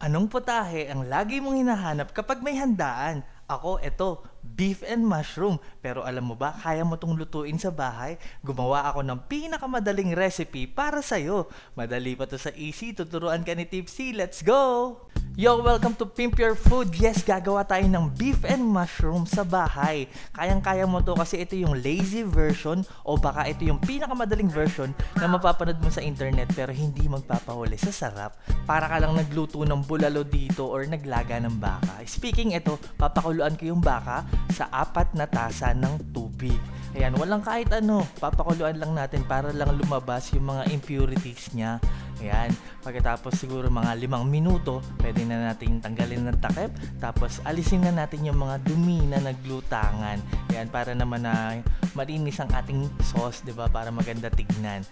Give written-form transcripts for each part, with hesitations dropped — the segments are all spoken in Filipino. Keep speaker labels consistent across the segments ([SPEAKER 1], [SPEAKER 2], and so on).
[SPEAKER 1] Anong putahe ang lagi mong hinahanap kapag may handaan? Ako, eto, beef and mushroom. Pero alam mo ba, kaya mo tong lutuin sa bahay? Gumawa ako ng pinakamadaling recipe para sa'yo. Madali pa to sa Easy, tuturuan ka ni Tipsy. Let's go! Yo, welcome to Pimp Your Food. Yes, gagawa tayo ng beef and mushroom sa bahay. Kayang-kaya mo to kasi ito yung lazy version o baka ito yung pinakamadaling version na mapapanood mo sa internet pero hindi magpapahuli sa sarap. Para ka lang nagluto ng bulalo dito or naglaga ng baka. Speaking ito, papakuluan ko yung baka sa 4 na tasa ng tubig. Ayan, walang kahit ano. Papakuluan lang natin para lang lumabas yung mga impurities niya. Ayan, pagkatapos siguro mga 5 minuto, pwede na natin tanggalin ng takip. Tapos alisin na natin yung mga dumi na naglutangan. Ayan, para naman na malinis ang ating sauce, 'di ba? Para maganda tignan.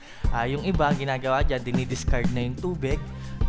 [SPEAKER 1] Yung iba ginagawa diyan, dinidiscard na yung tubig.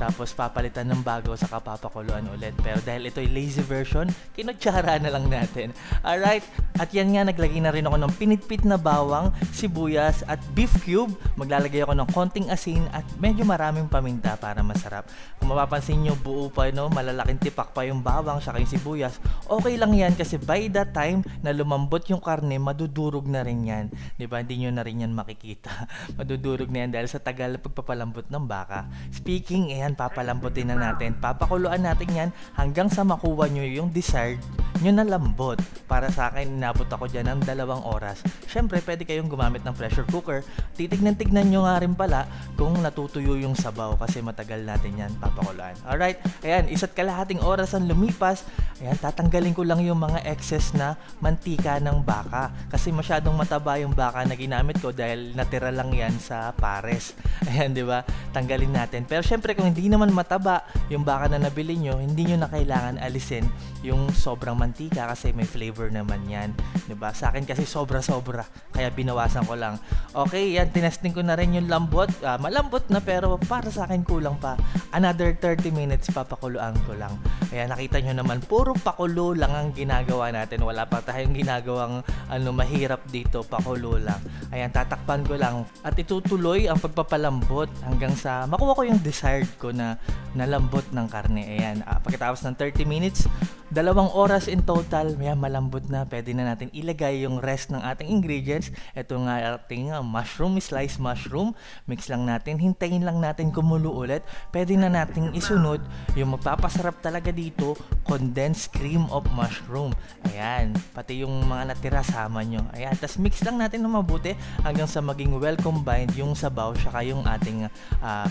[SPEAKER 1] Tapos papalitan ng bago saka papakuluan ulit. Pero dahil ito ay lazy version, kinutsara na lang natin. Alright, at yan nga, naglagay na rin ako ng pinitpit na bawang, sibuyas at beef cube. Maglalagay ako ng konting asin at medyo maraming paminta para masarap. Kung mapapansin nyo, buo pa, no? Malalaking tipak pa yung bawang saka yung sibuyas. Okay lang yan kasi by the time na lumambot yung karne, madudurog na rin yan. Diba? Hindi nyo na rin yan makikita. Madudurog na yan dahil sa tagal pagpapalambot ng baka. Speaking, papalambutin na natin. Papakuluan natin yan hanggang sa makuha nyo yung desired nyo na lambot. Para sa akin, inabot ako dyan ng 2 oras. Syempre, pwede kayong gumamit ng pressure cooker. Titignan-tignan nyo nga rin pala kung natutuyo yung sabaw kasi matagal natin yan papakuluan. Alright, ayan, 1.5 oras ang lumipas. Ayan, tatanggalin ko lang yung mga excess na mantika ng baka. Kasi masyadong mataba yung baka na ginamit ko dahil natira lang yan sa pares. Ayan, di ba? Tanggalin natin. Pero syempre, kung hindi naman mataba yung baka na nabili nyo, hindi nyo na kailangan alisin yung sobrang mantika kasi may flavor naman yan. Diba? Sa akin kasi sobra-sobra, kaya binawasan ko lang. Okay, yan, tinesting ko na rin yung lambot. Malambot na pero para sa akin kulang pa. Another 30 minutes papakuluan ko lang. Ayan, nakita nyo naman, puro pakulo lang ang ginagawa natin. Wala pa tayong ginagawang mahirap dito, pakulo lang. Ayan, tatakpan ko lang at itutuloy ang pagpapalambot hanggang sa makuha ko yung desired ko na nalambot ng karne. Ayan, pagkatapos ng 30 minutes, 2 oras in total, may malambot na. Pwede na natin ilagay yung rest ng ating ingredients. Ito nga ating mushroom, sliced mushroom. Mix lang natin, hintayin lang natin kumulo ulit. Pwede na natin isunod yung magpapasarap talaga dito, condensed cream of mushroom. Ayan, pati yung mga natira sama nyo. Ayan, tas mix lang natin ng mabuti hanggang sa maging well combined yung sabaw saka yung ating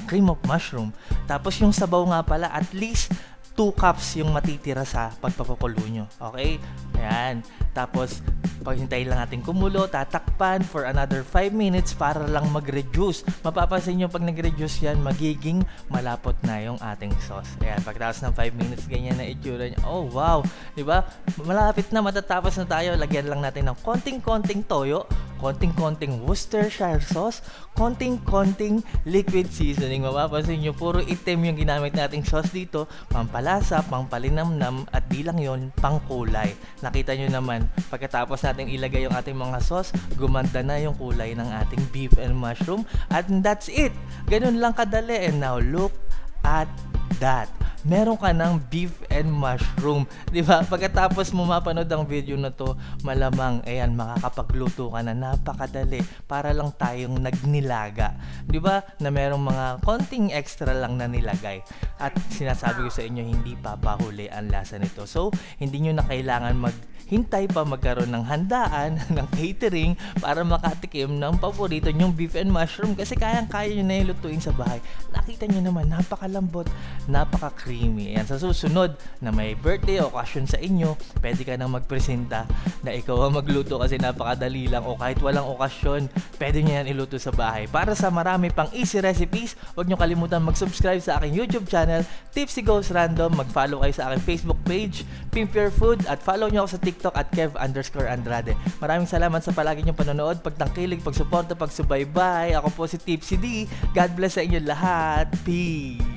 [SPEAKER 1] cream of mushroom. Tapos yung sabaw nga pala, at least 2 cups yung matitira sa pagpapakulo nyo. Okay? Ayan. Tapos, paghintayin lang natin kumulo, tatakpan for another 5 minutes para lang mag-reduce. Mapapansin nyo pag nag-reduce yan, magiging malapot na yung ating sauce. Ayan, pagkatapos ng 5 minutes, ganyan na itsura nyo. Oh, wow! Diba? Malapit na, matatapos na tayo. Lagyan lang natin ng konting-konting toyo, konting-konting Worcestershire sauce, konting-konting liquid seasoning. Mapapansin nyo, puro itim yung ginamit nating sauce dito. Pampalasa, pampalinamnam, at di lang yun, pangkulay. Nakita nyo naman, pagkatapos natin ilagay yung ating mga sauce, gumanda na yung kulay ng ating beef and mushroom. At that's it! Ganun lang kadali. And now, look at that. Meron ka ng beef and mushroom. Diba? Pagkatapos mo mapanood ang video na to, malamang, ayan, makakapagluto ka na. Napakadali. Para lang tayong nagnilaga. Diba? Na merong mga konting extra lang na nilagay. At sinasabi ko sa inyo, hindi papahuli ang lasa nito. So, hindi nyo na kailangan hintay pa magkaroon ng handaan, ng catering, para makatikim ng paborito nyong beef and mushroom kasi kayang-kaya nyo na yung lutuin sa bahay. Nakita nyo naman, napakalambot, napaka-creamy. Ayan, sa susunod na may birthday o occasion sa inyo, pwede ka nang magpresenta na ikaw ang magluto kasi napakadali lang, o kahit walang okasyon, pwede nyo yan iluto sa bahay. Para sa marami pang easy recipes, huwag nyo kalimutan mag-subscribe sa aking YouTube channel, Tipsy Goes Random. Mag-follow kayo sa aking Facebook page, Pimp Your Food, at follow nyo ako sa TikTok at Kev_Andrade. Maraming salamat sa palagi niyong panonood, pagtangkilig, pagsuporta, pagsubaybay. Ako po si Tipsy D. God bless sa inyo lahat. Peace!